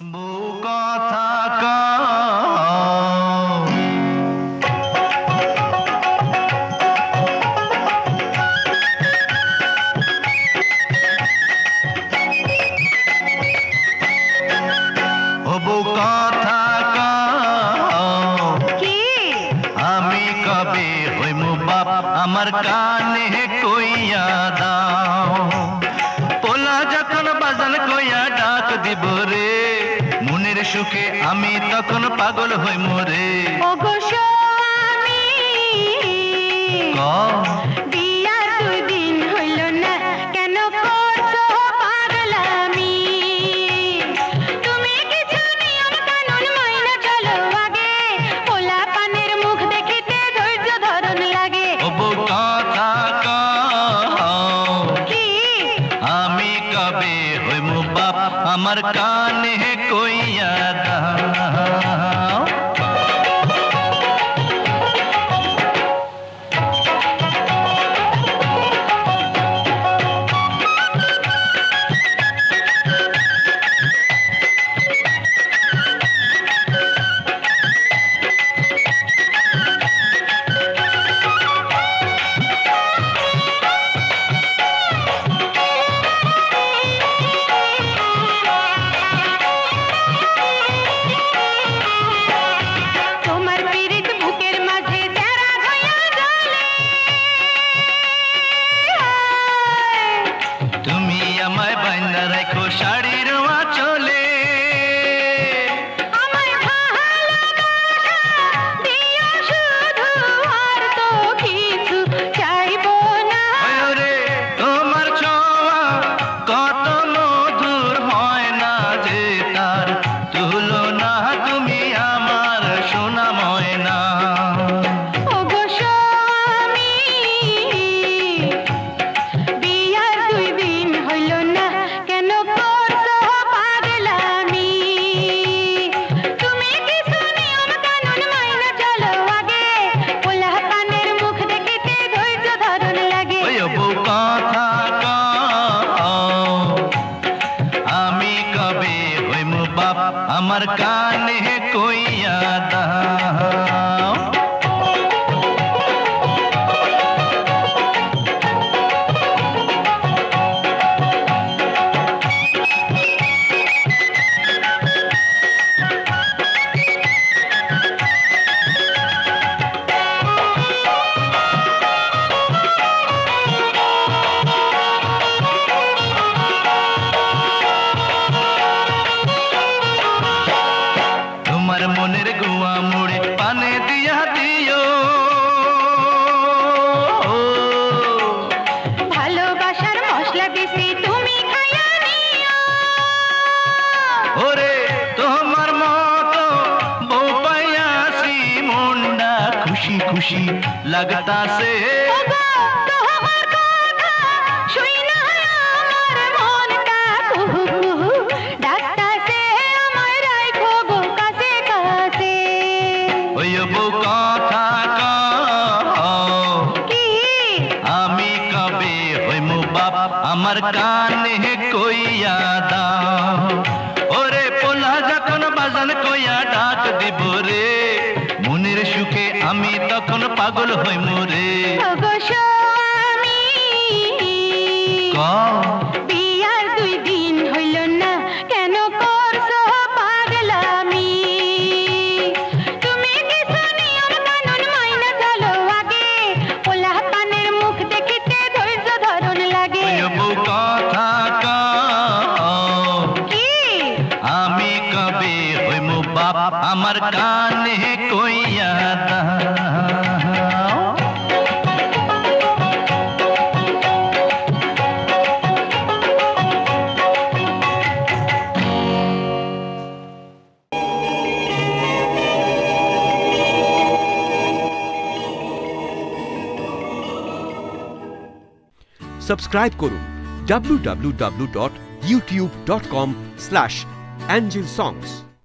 বউ কথা কও, ও বউ কথা কও, কি আমি কবে হইমু বাপ আমার কানে কইয়া দাও। পোলা যখন বাজান কইয়া ডাক দিব রে, মনের সুখে আমি তখন পাগল হইমু রে। ওগো স্বামী, কও বিয়ার 2 দিন হইল না, কেন করছো পাগলামি? তুমি কিছু নিয়ম কানুন মাইনা চলো আগে, পোলা পানের মুখ দেখিতে ধৈর্য ধরন লাগে। ও বউ কথা কও, কি আমি কবে হইমু বাপ আমার কানে কইয়া দাও। তোমার পীড়িত বুকের মাঝে যারা হইয়া জ্বলে, তুমি আমায় বাইন্দা রাখো শাড়ির আঁচলে, আমায় ভালোবাসা দিও শুধু, আর তো কিছু চাইবো না। ওরে তোমার ছোঁয়া কত মধুর হয় না যে তার তুলনা, তুমি আমার সোনা ময়না। ওগো স্বামী, বিয়ার 2 দিন হইল না, কেন করছো পাগলামি? তুমি কিছু নিয়ম কানুন মাইনা চলো আগে, পোলা পানের মুখ দেখিতে ধৈর্য ধরন লাগে। ওই বউ কথা কও, আমি কবে হইমু বাপ আমার কানে কইয়া দাও। তোমার মনের গুয়া মুড়ে পানে দিয়া দিও, ভালোবাসার মশলা দিছি তুমি খাইয়া নিও। ওরে তোমার মতো বউ পাইয়াছি, মনটা খুশি খুশি লাগতাছে। ওগো তোমার কথা শুইনা আমার মনটা কুহু কুহু ডাকতাছে, আমায় রাইখো গো কাছে কাছে। ওই বউ কথা কও, কি আমি কবে হইমু বাপ আমার কানে কইয়া দাও। ওরে পোলা যখন বাজান কইয়া ডাক দিব রে, মনের সুখে আমি তখন পাগল হইমু রে। ওগো স্বামী, কও বিয়ার 2 দিন হইল না, কেন করছো পাগলামি? তুমি কিছু নিয়ম কানুন মাইনা চলো আগে, পোলা পানের মুখ দেখিতে ধৈর্য ধরন লাগে। ওই বউ কথা কও, কি আমি কবে হইমু বাপ আমার কানে কইয়া দাও। সাবস্ক্রাইব করুন www.youtube.com/angelsongs